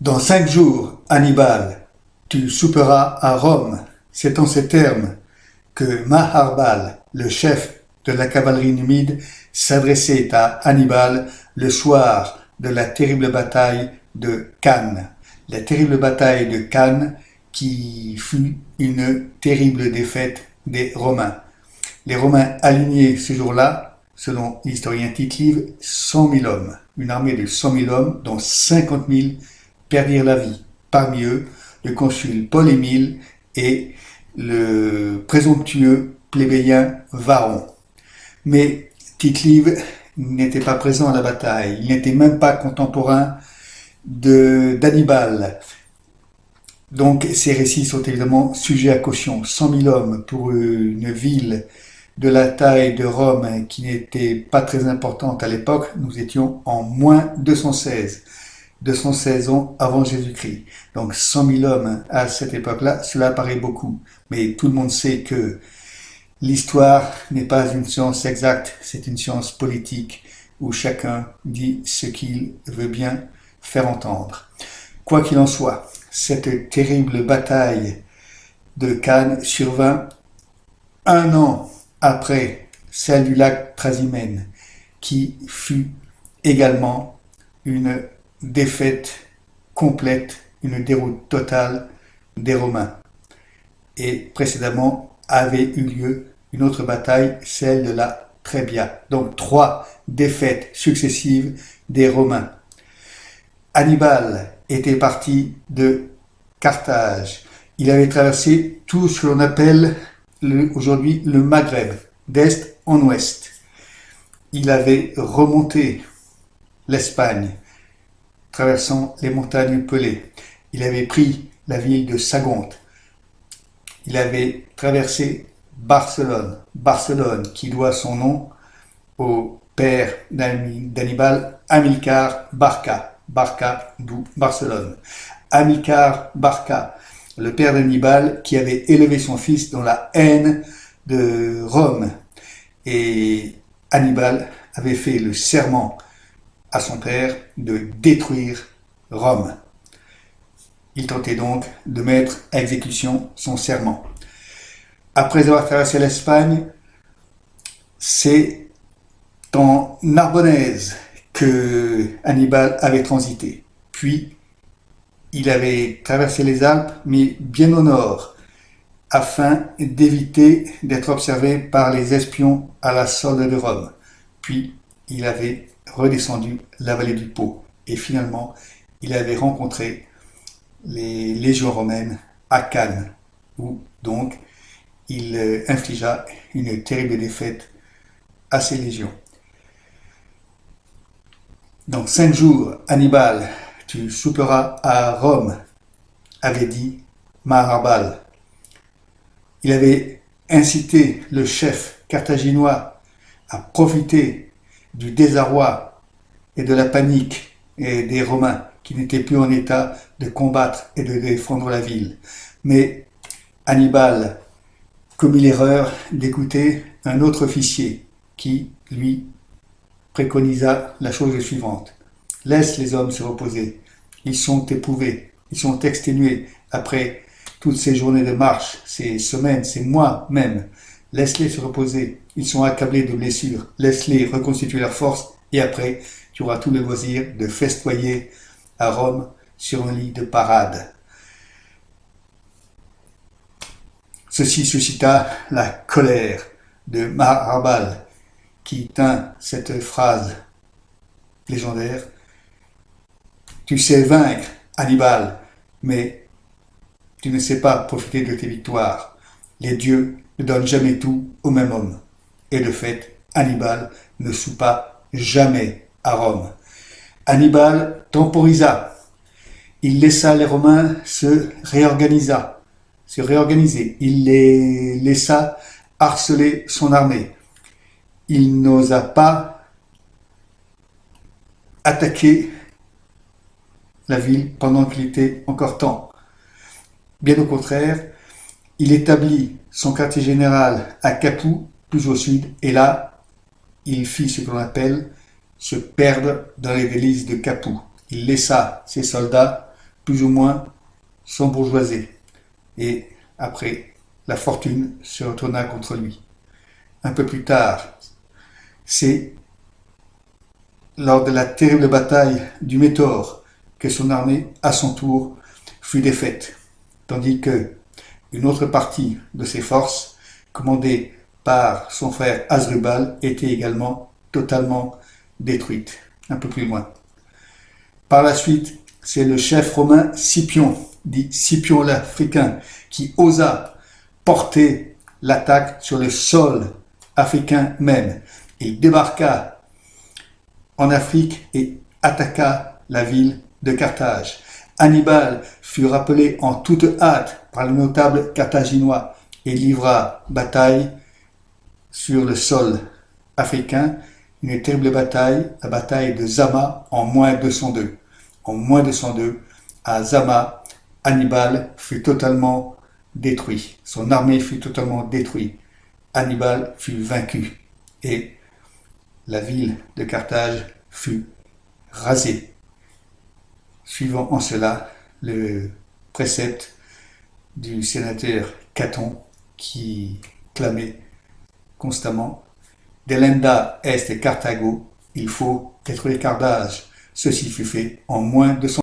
Dans 5 jours, Hannibal, tu souperas à Rome. C'est en ces termes que Maharbal, le chef de la cavalerie numide, s'adressait à Hannibal le soir de la terrible bataille de Cannes. La terrible bataille de Cannes qui fut une terrible défaite des Romains. Les Romains alignaient ce jour-là, selon l'historien Tite-Live, 100 000 hommes. Une armée de 100 000 hommes, dont 50 000 perdirent la vie. Parmi eux, le consul Paul-Émile et le présomptueux plébéien Varron. Mais Tite-Live n'était pas présent à la bataille. Il n'était même pas contemporain d'Hannibal. Donc ces récits sont évidemment sujets à caution. 100 000 hommes pour une ville de la taille de Rome qui n'était pas très importante à l'époque. Nous étions en moins 216 ans avant Jésus-Christ. Donc 100 000 hommes à cette époque-là, cela paraît beaucoup. Mais tout le monde sait que l'histoire n'est pas une science exacte, c'est une science politique où chacun dit ce qu'il veut bien faire entendre. Quoi qu'il en soit, cette terrible bataille de Cannes survint 1 an après celle du lac Trasimène, qui fut également une défaite complète, une déroute totale des Romains. Et précédemment avait eu lieu une autre bataille, celle de la Trébia. Donc 3 défaites successives des Romains. Hannibal était parti de Carthage. Il avait traversé tout ce que l'on appelle aujourd'hui le Maghreb, d'est en ouest. Il avait remonté l'Espagne, traversant les montagnes pelées. Il avait pris la ville de Sagonte. Il avait traversé Barcelone qui doit son nom au père d'Hannibal, Hamilcar Barca, d'où Barcelone. Hamilcar Barca, le père d'Hannibal, qui avait élevé son fils dans la haine de Rome. Et Hannibal avait fait le serment à son père de détruire Rome. Il tentait donc de mettre à exécution son serment. Après avoir traversé l'Espagne, c'est en Narbonnaise que Hannibal avait transité. Puis, il avait traversé les Alpes, mais bien au nord, afin d'éviter d'être observé par les espions à la solde de Rome. Puis, il avait redescendu la vallée du Pô. Et finalement, il avait rencontré les légions romaines à Cannes, où donc il infligea une terrible défaite à ces légions. Dans 5 jours, Hannibal, tu souperas à Rome, avait dit Maharbal. Il avait incité le chef carthaginois à profiter du désarroi et de la panique des Romains qui n'étaient plus en état de combattre et de défendre la ville. Mais Hannibal commis l'erreur d'écouter un autre officier qui, lui, préconisa la chose suivante. Laisse les hommes se reposer. Ils sont éprouvés, ils sont exténués après toutes ces journées de marche, ces semaines, ces mois même. Laisse-les se reposer. Ils sont accablés de blessures. Laisse-les reconstituer leurs forces et après, tu auras tout le loisir de festoyer à Rome sur un lit de parade. Ceci suscita la colère de Maharbal qui tint cette phrase légendaire. Tu sais vaincre, Hannibal, mais tu ne sais pas profiter de tes victoires. Les dieux ne donnent jamais tout au même homme. Et de fait, Hannibal ne soupa jamais à Rome. Hannibal temporisa. Il laissa les Romains se réorganiser. Il les laissa harceler son armée. Il n'osa pas attaquer la ville pendant qu'il était encore temps. Bien au contraire, il établit son quartier général à Capoue, plus au sud, et là, il fit ce que l'on appelle se perdre dans les délices de Capoue. Il laissa ses soldats plus ou moins s'embourgeoiser. Et après, la fortune se retourna contre lui. Un peu plus tard, c'est lors de la terrible bataille du Métaure que son armée, à son tour, fut défaite, tandis que une autre partie de ses forces, commandée par son frère Asdrubal, était également totalement détruite, un peu plus loin. Par la suite, c'est le chef romain Scipion, dit Scipion l'Africain, qui osa porter l'attaque sur le sol africain même. Il débarqua en Afrique et attaqua la ville de Carthage. Hannibal fut rappelé en toute hâte par le notable carthaginois et livra bataille sur le sol africain, une terrible bataille, la bataille de Zama en moins 202. En moins 202, à Zama, Hannibal fut totalement détruit. Son armée fut totalement détruite. Hannibal fut vaincu et la ville de Carthage fut rasée, suivant en cela le précepte du sénateur Caton qui clamait constamment Delenda est Carthago, il faut détruire Carthage. Ceci fut fait en moins de 100